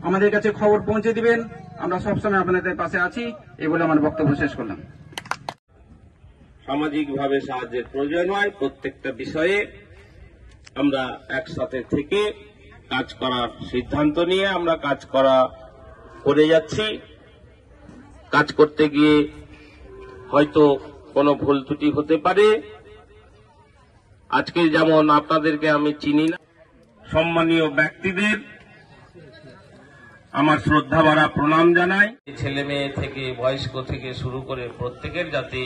আমাদের কাছে খবর পৌঁছে দিবেন। আমরা সবসময় আপনাদের পাশে আছি। এই বলে আমার বক্তব্য শেষ করলাম। সামাজিকভাবে সাহায্যের প্রয়োজন হয়, প্রত্যেকটা বিষয়ে আমরা একসাথে থেকে কাজ করার সিদ্ধান্ত নিয়ে আমরা কাজ করে যাচ্ছি। কাজ করতে গিয়ে হয়তো কোনো ভুল ত্রুটি হতে পারে। আজকে যেমন আপনাদেরকে আমি চিনি না, সম্মানীয় ব্যক্তিদের আমার শ্রদ্ধা ভরা প্রণাম জানাই। ছেলে মেয়ে থেকে বয়স্ক থেকে শুরু করে প্রত্যেকের যাতে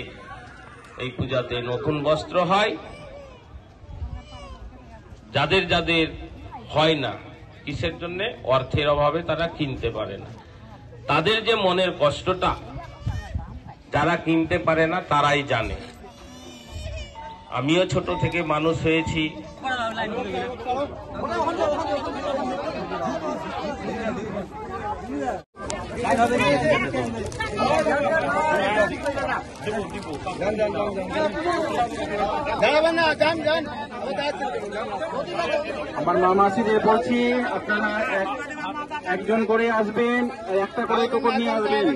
এই পূজাতে নতুন বস্ত্র হয়। যাদের যাদের হয় না, কিসের জন্য? অর্থের অভাবে তারা কিনতে পারে না। তাদের যে মনের কষ্টটা যারা কিনতে পারে না তারাই জানে। আমিও ছোট থেকে মানুষ হয়েছি, আমার মামাসিদের বলছি, আপনারা একজন করে আসবেন, একটা করে টোকন নিয়ে আসবেন।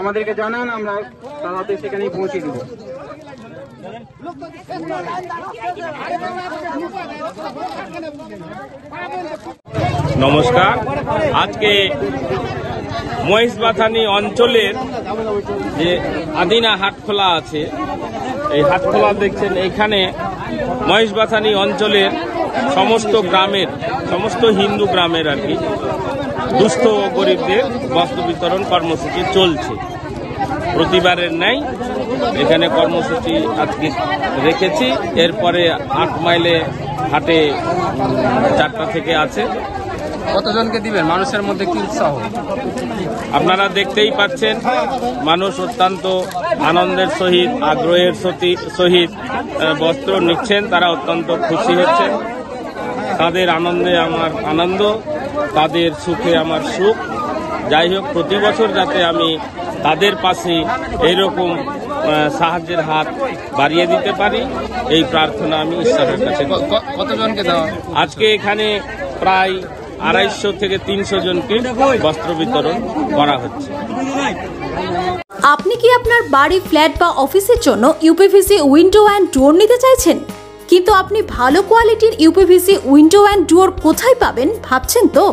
আমাদেরকে জানান, আমরা তাড়াতাড়ি সেখানেই পৌঁছে দিব। নমস্কার। আজকে মহিষবাথানি অঞ্চলের যে আদিনা হাটখোলা আছে, এই হাটখোলা দেখছেন, এইখানে মহিষবাথানি অঞ্চলের সমস্ত গ্রামের, সমস্ত হিন্দু গ্রামের আর কি, দুস্থ ও গরিবদের বস্ত্র বিতরণ কর্মসূচি চলছে। প্রতিবারের ন্যায় এখানে কর্মসূচি আজকে রেখেছি। এরপরে 8 মাইলে হাটে 4টা থেকে আছে। কতজনকে দিবেন? মানুষের মধ্যে কি উৎসাহ? আপনারা দেখতেই পাচ্ছেন, মানুষ অত্যন্ত আনন্দের সহিত, আগ্রহের সহিত বস্ত্র নিচ্ছেন। তারা অত্যন্ত খুশি হচ্ছেন। তাদের আনন্দে আমার আনন্দ, তাদের সুখে আমার সুখ। যাই হোক, প্রতি বছর যাতে আমি তাদের পাশে এইরকম সাহায্যের হাত বাড়িয়ে দিতে পারি, এই প্রার্থনা আমি ঈশ্বরের কাছে। কতজনকে দেওয়া? আজকে এখানে প্রায় 250 থেকে 300 জনকে বস্ত্র বিতরণ করা হচ্ছে। আপনি কি আপনার বাড়ি, ফ্ল্যাট বা অফিসের জন্য ইউপিভিসি উইন্ডো অ্যান্ড ডোর নিতে চাইছেন, কিন্তু আপনি ভালো কোয়ালিটির ইউপিভিসি উইন্ডো অ্যান্ড ডোর কোথায় পাবেন ভাবছেন তো?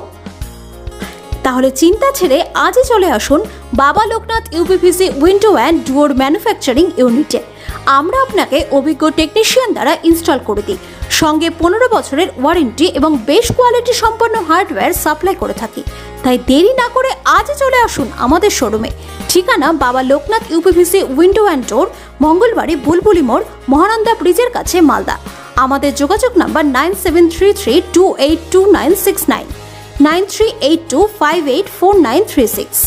তাহলে চিন্তা ছেড়ে আজই চলে আসুন বাবা Loknath uPVC window and door manufacturing ইউনিটে। আমরা আপনাকে অভিজ্ঞ টেকনিশিয়ান দ্বারা ইনস্টল করে দিই, সঙ্গে 15 বছরের ওয়ারেন্টি এবং বেশ কোয়ালিটি সম্পন্ন হার্ডওয়্যার সাপ্লাই করে থাকি। তাই দেরি না করে আজই চলে আসুন আমাদের শোরুমে। ঠিকানা বাবা Loknath uPVC window and door, Mangalbari, বুলবুলি মোড়, মহানন্দা ব্রিজের কাছে, মালদা। আমাদের যোগাযোগ নাম্বার 9733282969, 9382584936।